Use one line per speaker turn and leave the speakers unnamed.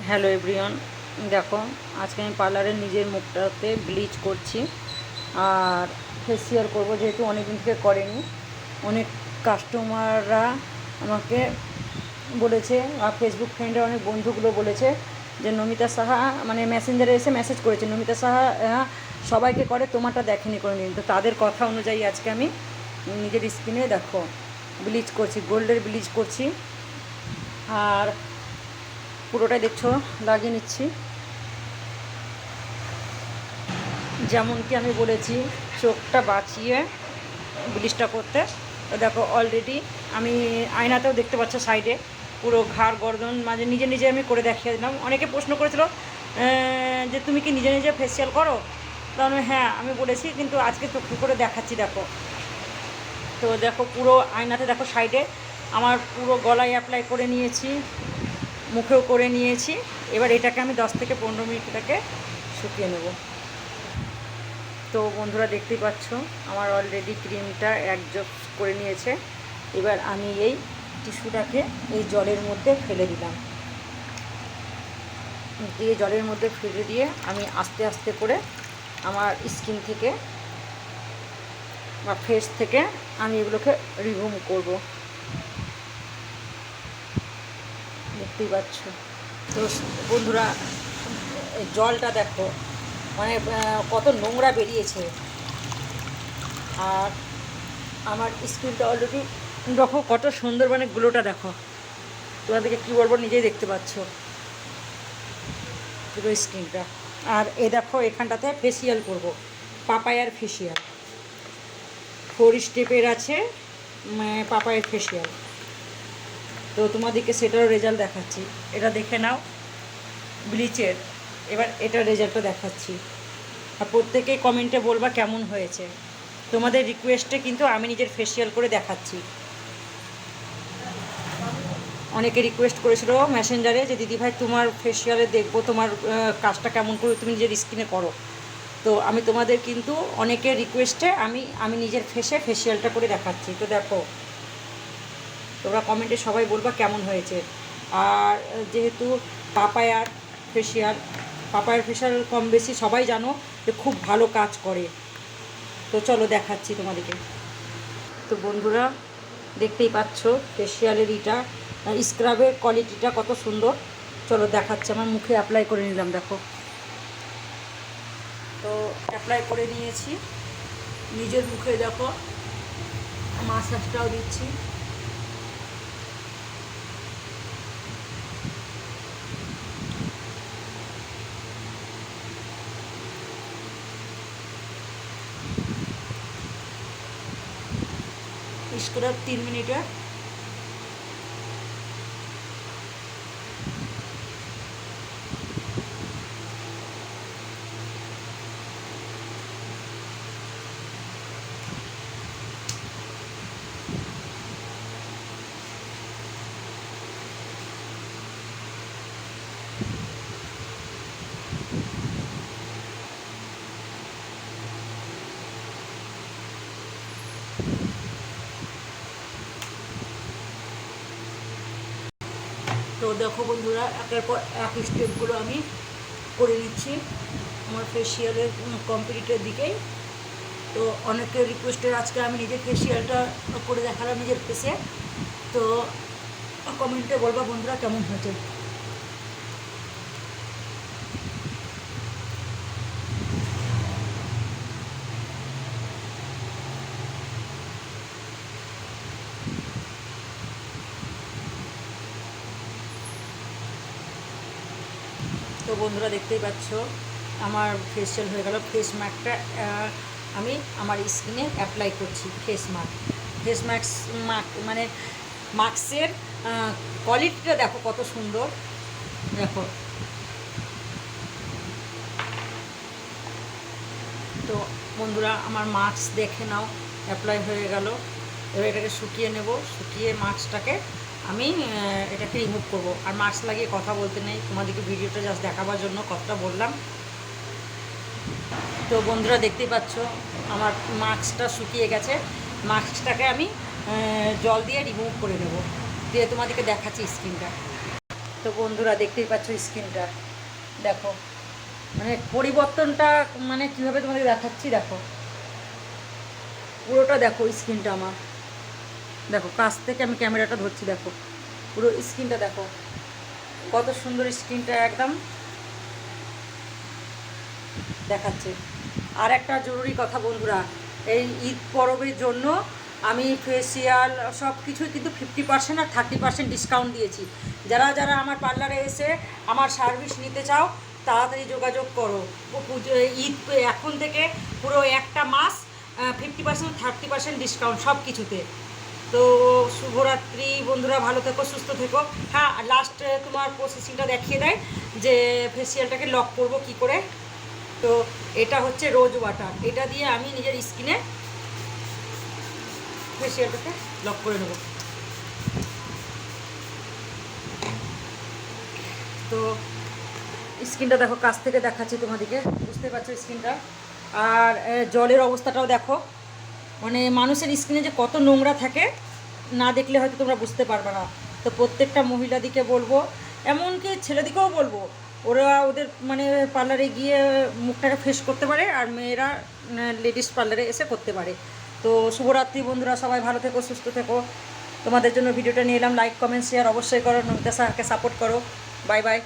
Hello everyone, দেখো আজকে আমি পার্লারে নিজের মুখটাতে ব্লিচ করছি আর ফেসিয়াল করব, যেহেতু অনেক দিন থেকে করেনি। অনেক কাস্টমাররা আমাকে বলেছে আর ফেসবুক ফ্রেন্ডের অনেক বন্ধুগুলো বলেছে যে নমিতা সাহা মানে মেসেঞ্জারে এসে মেসেজ করেছে নমিতা সাহা সবাইকে করে, তোমারটা দেখেনি করে নিন। তো তাদের কথা অনুযায়ী আজকে আমি নিজের স্কিনে দেখো ব্লিচ করছি, গোল্ডের ব্লিচ করছি আর পুরোটাই দেখছো লাগিয়ে নিচ্ছি। যেমন কি আমি বলেছি চোখটা বাঁচিয়ে ব্লিচটা করতে। তো দেখো অলরেডি আমি আয়নাতেও দেখতে পাচ্ছ সাইডে পুরো ঘাড় গর্দন মাঝে নিজে নিজে আমি করে দেখিয়ে দিলাম। অনেকে প্রশ্ন করেছিল যে তুমি কি নিজে নিজে ফেসিয়াল করো, তাহলে হ্যাঁ আমি বলেছি, কিন্তু আজকে চোখে করে দেখাচ্ছি। দেখো তো দেখো পুরো আয়নাতে দেখো সাইডে আমার পুরো গলায় অ্যাপ্লাই করে নিয়েছি, মুখেও করে নিয়েছি। এবার এটাকে আমি 10 থেকে 15 মিনিট এটাকে শুকিয়ে নেব। তো বন্ধুরা দেখতেই পাচ্ছ আমার অলরেডি ক্রিমটা অ্যাডজস্ট করে নিয়েছে। এবার আমি এই টিস্যুটাকে এই জলের মধ্যে ফেলে দিলাম, দিয়ে জলের মধ্যে ফেলে দিয়ে আমি আস্তে আস্তে করে আমার স্কিন থেকে বা ফেস থেকে আমি এগুলোকে রিমুভ করব। দেখতেই পাচ্ছ। তো বন্ধুরা জলটা দেখো মানে কত নোংরা বেরিয়েছে, আর আমার স্কিনটা অলরেডি দেখো কত সুন্দর, মানে গ্লোটা দেখো। তোমাদেরকে কী বলবো, নিজেই দেখতে পাচ্ছ পুরো স্কিনটা। আর এ দেখো এখানটাতে ফেসিয়াল করব, পাপায়ার ফেসিয়াল 4 স্টেপের আছে, পাপায়ার ফেসিয়াল। তো তোমাদেরকে সেটারও রেজাল্ট দেখাচ্ছি, এটা দেখে নাও ব্লিচের। এবার এটার রেজাল্টটা দেখাচ্ছি আর প্রত্যেকেই কমেন্টে বলবা কেমন হয়েছে। তোমাদের রিকোয়েস্টে কিন্তু আমি নিজের ফেসিয়াল করে দেখাচ্ছি। অনেকে রিকোয়েস্ট করেছিল মেসেঞ্জারে যে দিদিভাই তোমার ফেসিয়ালে দেখবো তোমার কাজটা কেমন করে তুমি নিজের স্কিনে করো। তো আমি তোমাদের কিন্তু অনেকের রিকোয়েস্টে আমি নিজের ফেসিয়ালটা করে দেখাচ্ছি। তো দেখো তোমরা কমেন্টে সবাই বলবা কেমন হয়েছে। আর যেহেতু পাপায়ার ফেসিয়াল কম বেশি সবাই জানো যে খুব ভালো কাজ করে। তো চলো দেখাচ্ছি তোমাদেরকে। তো বন্ধুরা দেখতেই পাচ্ছ ফেসিয়ালের স্ক্রাবের কোয়ালিটিটা কত সুন্দর। চলো দেখাচ্ছি, আমার মুখে অ্যাপ্লাই করে নিলাম। দেখো তো অ্যাপ্লাই করে নিয়েছি নিজের মুখে, দেখো মাসাজটাও দিচ্ছি। স্ক্রাব 3 মিনিটের। তো দেখো বন্ধুরা একের পর এক স্টেপগুলো আমি করে নিচ্ছি আমার ফেসিয়ালের কমপ্লিটের দিকেই। তো অনেকের রিকোয়েস্টের আজকে আমি নিজের ফেসিয়ালটা করে দেখালাম নিজের ফেসে। তো কমেন্টে বলবা বন্ধুরা কেমন হয়েছে। তো বন্ধুরা দেখতেই পাচ্ছ আমার ফেসিয়াল হয়ে গেল। ফেস মাস্কটা আমি আমার স্কিনে অ্যাপ্লাই করছি। ফেস মাস্ক মানে মাস্কের কোয়ালিটিটা দেখো কত সুন্দর। দেখো তো বন্ধুরা আমার মাস্ক দেখে নাও অ্যাপ্লাই হয়ে গেল। এবার এটাকে শুকিয়ে নেব, শুকিয়ে মাস্কটাকে আমি এটাকে রিমুভ করব। আর মাস্ক লাগিয়ে কথা বলতে নেই, তোমাদেরকে ভিডিওটা জাস্ট দেখাবার জন্য কথাটা বললাম। তো বন্ধুরা দেখতেই পাচ্ছ আমার মাস্কটা শুকিয়ে গেছে। মাস্কটাকে আমি জল দিয়ে রিমুভ করে নেব, দিয়ে তোমাদেরকে দেখাচ্ছি স্কিনটা। তো তো বন্ধুরা দেখতেই পাচ্ছ স্কিনটা দেখো, মানে পরিবর্তনটা মানে কীভাবে তোমাদের দেখাচ্ছি, দেখো পুরোটা দেখো স্কিনটা আমার, দেখো কাছ থেকে আমি ক্যামেরাটা ধরছি, দেখো পুরো স্কিনটা দেখো কত সুন্দর স্কিনটা একদম দেখাচ্ছে। আর একটা জরুরি কথা বন্ধুরা, এই ঈদ পরবের জন্য আমি ফেসিয়াল সব কিছুই কিন্তু 50% আর 30% ডিসকাউন্ট দিয়েছি। যারা যারা আমার পার্লারে এসে আমার সার্ভিস নিতে চাও তাড়াতাড়ি যোগাযোগ করো। ঈদ এখন থেকে পুরো একটা মাস 50% 30% ডিসকাউন্ট সব কিছুতে। তো শুভরাত্রি বন্ধুরা, ভালো থেকো, সুস্থ থেকো। হ্যাঁ, লাস্ট তোমার প্রসেসিংটা দেখিয়ে দেয় যে ফেসিয়ালটাকে লক করব কি করে। তো এটা হচ্ছে রোজ ওয়াটার, এটা দিয়ে আমি নিজের স্কিনে ফেসিয়ালটাকে লক করে নেব। তো স্কিনটা দেখো কাছ থেকে দেখাচ্ছি তোমাদেরকে, বুঝতে পারছো স্কিনটা। আর জলের অবস্থাটাও দেখো, মানে মানুষের স্কিনে যে কত নোংরা থাকে না দেখলে হয়তো তোমরা বুঝতে পারবে না। তো প্রত্যেকটা মহিলাদিকে বলবো, এমনকি ছেলেদিকেও বলবো, ওরা ওদের মানে পার্লারে গিয়ে মুখটাকে ফ্রেশ করতে পারে, আর মেয়েরা লেডিস পার্লারে এসে করতে পারে। তো শুভরাত্রি বন্ধুরা, সবাই ভালো থেকো, সুস্থ থেকো। তোমাদের জন্য ভিডিওটা নিয়ে এলাম, লাইক কমেন্ট শেয়ার অবশ্যই করো, নমিতা স্যারকে সাপোর্ট করো। Bye bye.